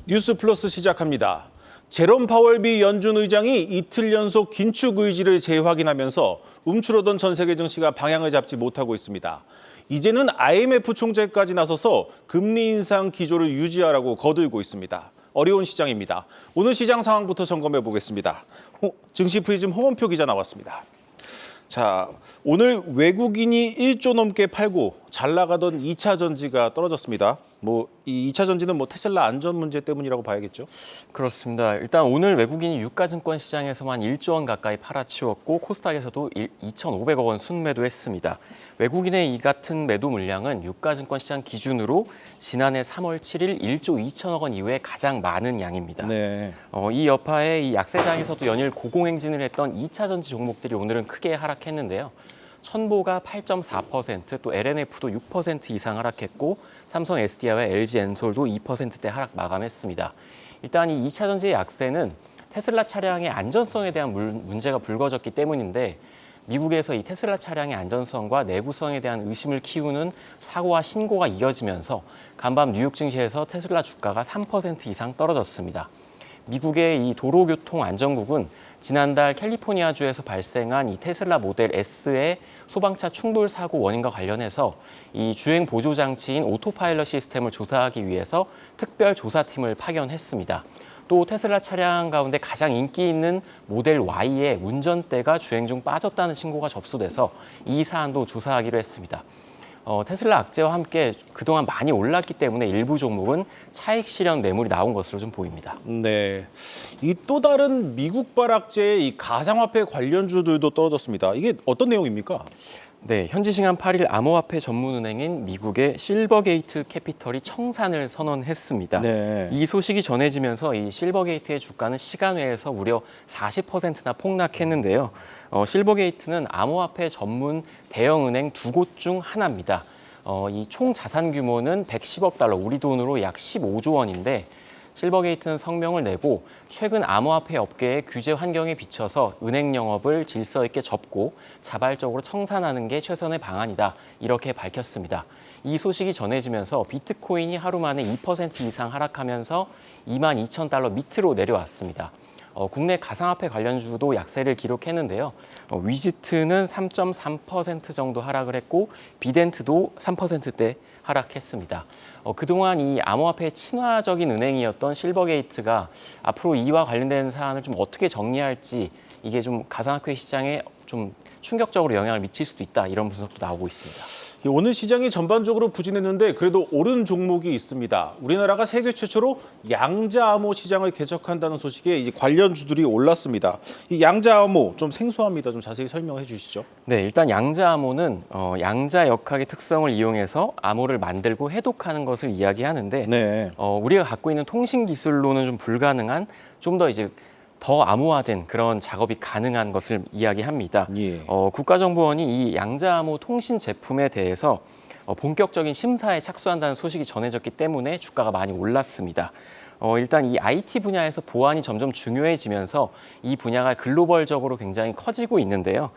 뉴스 플러스 시작합니다. 제롬 파월 미 연준 의장이 이틀 연속 긴축 의지를 재확인하면서 움츠러던 전 세계 증시가 방향을 잡지 못하고 있습니다. 이제는 IMF 총재까지 나서서 금리 인상 기조를 유지하라고 거들고 있습니다. 어려운 시장입니다. 오늘 시장 상황부터 점검해 보겠습니다. 증시 프리즘 홍원표 기자 나왔습니다. 자, 오늘 외국인이 1조 넘게 팔고 잘 나가던 2차 전지가 떨어졌습니다. 이 2차 전지는 테슬라 안전 문제 때문이라고 봐야겠죠? 그렇습니다. 일단 오늘 외국인이 유가증권 시장에서만 1조 원 가까이 팔아치웠고 코스닥에서도 2,500억 원 순매도했습니다. 외국인의 이 같은 매도 물량은 유가증권 시장 기준으로 지난해 3월 7일 1조 2천억 원 이후에 가장 많은 양입니다. 네. 이 여파에 이 약세장에서도 연일 고공행진을 했던 2차 전지 종목들이 오늘은 크게 하락했는데요. 천보가 8.4%, 또 LNF도 6% 이상 하락했고 삼성 SDI와 LG 엔솔도 2%대 하락 마감했습니다. 일단 이 2차 전지의 약세는 테슬라 차량의 안전성에 대한 문제가 불거졌기 때문인데 미국에서 이 테슬라 차량의 안전성과 내구성에 대한 의심을 키우는 사고와 신고가 이어지면서 간밤 뉴욕 증시에서 테슬라 주가가 3% 이상 떨어졌습니다. 미국의 이 도로교통안전국은 지난달 캘리포니아주에서 발생한 이 테슬라 모델 S의 소방차 충돌 사고 원인과 관련해서 이 주행 보조 장치인 오토파일럿 시스템을 조사하기 위해서 특별 조사팀을 파견했습니다. 또 테슬라 차량 가운데 가장 인기 있는 모델 Y의 운전대가 주행 중 빠졌다는 신고가 접수돼서 이 사안도 조사하기로 했습니다. 테슬라 악재와 함께 그동안 많이 올랐기 때문에 일부 종목은 차익 실현 매물이 나온 것으로 좀 보입니다. 네. 이 또 다른 미국발 악재의 이 가상화폐 관련주들도 떨어졌습니다. 이게 어떤 내용입니까? 네, 현지 시간 8일 암호화폐 전문은행인 미국의 실버게이트 캐피털이 청산을 선언했습니다. 네. 이 소식이 전해지면서 이 실버게이트의 주가는 시간 외에서 무려 40%나 폭락했는데요. 실버게이트는 암호화폐 전문 대형은행 두 곳 중 하나입니다. 이 총 자산 규모는 110억 달러, 우리 돈으로 약 15조 원인데 실버게이트는 성명을 내고 최근 암호화폐 업계의 규제 환경에 비춰서 은행 영업을 질서 있게 접고 자발적으로 청산하는 게 최선의 방안이다. 이렇게 밝혔습니다. 이 소식이 전해지면서 비트코인이 하루 만에 2% 이상 하락하면서 22,000달러 밑으로 내려왔습니다. 국내 가상화폐 관련주도 약세를 기록했는데요. 위지트는 3.3% 정도 하락을 했고 비덴트도 3%대 하락했습니다. 그동안 이 암호화폐 친화적인 은행이었던 실버게이트가 앞으로 이와 관련된 사안을 좀 어떻게 정리할지 이게 좀 가상화폐 시장에 좀 충격적으로 영향을 미칠 수도 있다 이런 분석도 나오고 있습니다. 오늘 시장이 전반적으로 부진했는데 그래도 오른 종목이 있습니다. 우리나라가 세계 최초로 양자암호 시장을 개척한다는 소식에 이제 관련주들이 올랐습니다. 이 양자암호 좀 생소합니다. 좀 자세히 설명해 주시죠. 네, 일단 양자암호는 양자 역학의 특성을 이용해서 암호를 만들고 해독하는 것을 이야기하는데 네. 우리가 갖고 있는 통신 기술로는 좀 불가능한 좀 더 이제 더 암호화된 그런 작업이 가능한 것을 이야기합니다. 예. 국가정보원이 이 양자암호 통신 제품에 대해서 본격적인 심사에 착수한다는 소식이 전해졌기 때문에 주가가 많이 올랐습니다. 일단 이 IT 분야에서 보안이 점점 중요해지면서 이 분야가 글로벌적으로 굉장히 커지고 있는데요.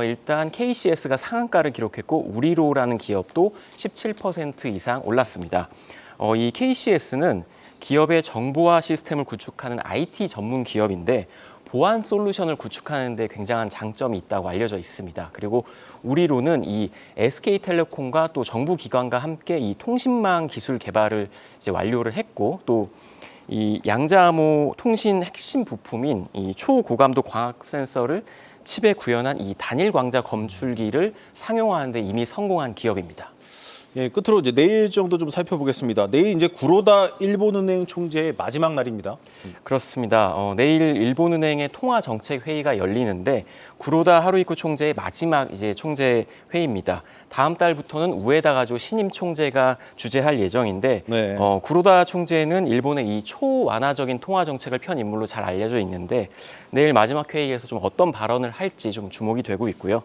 일단 KCS가 상한가를 기록했고 우리로라는 기업도 17% 이상 올랐습니다. 이 KCS는 기업의 정보화 시스템을 구축하는 IT 전문 기업인데 보안 솔루션을 구축하는 데 굉장한 장점이 있다고 알려져 있습니다. 그리고 우리로는 이 SK텔레콤과 또 정부 기관과 함께 이 통신망 기술 개발을 이제 완료를 했고 또 이 양자암호 통신 핵심 부품인 이 초고감도 광학 센서를 칩에 구현한 이 단일 광자 검출기를 상용화하는 데 이미 성공한 기업입니다. 예, 끝으로 이제 내일 정도 좀 살펴보겠습니다. 내일 이제 구로다 일본은행 총재의 마지막 날입니다. 그렇습니다. 내일 일본은행의 통화정책회의가 열리는데 구로다 하루이코 총재의 마지막 이제 총재 회의입니다. 다음 달부터는 우에다 가조 신임 총재가 주재할 예정인데 네. 구로다 총재는 일본의 이 초완화적인 통화 정책을 편 인물로 잘 알려져 있는데 내일 마지막 회의에서 좀 어떤 발언을 할지 좀 주목이 되고 있고요.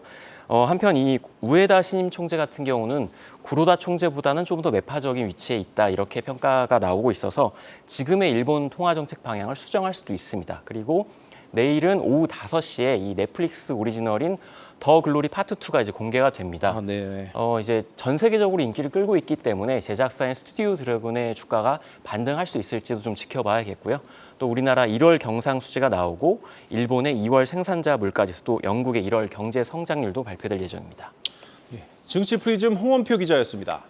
한편 이 우에다 신임 총재 같은 경우는 구로다 총재보다는 좀 더 매파적인 위치에 있다 이렇게 평가가 나오고 있어서 지금의 일본 통화 정책 방향을 수정할 수도 있습니다. 그리고 내일은 오후 5시에 이 넷플릭스 오리지널인 더 글로리 파트 2가 이제 공개가 됩니다. 네. 이제 전 세계적으로 인기를 끌고 있기 때문에 제작사인 스튜디오 드래곤의 주가가 반등할 수 있을지도 좀 지켜봐야겠고요. 또 우리나라 1월 경상 수지가 나오고 일본의 2월 생산자 물가지수, 영국의 1월 경제 성장률도 발표될 예정입니다. 증시 프리즘 홍원표 기자였습니다.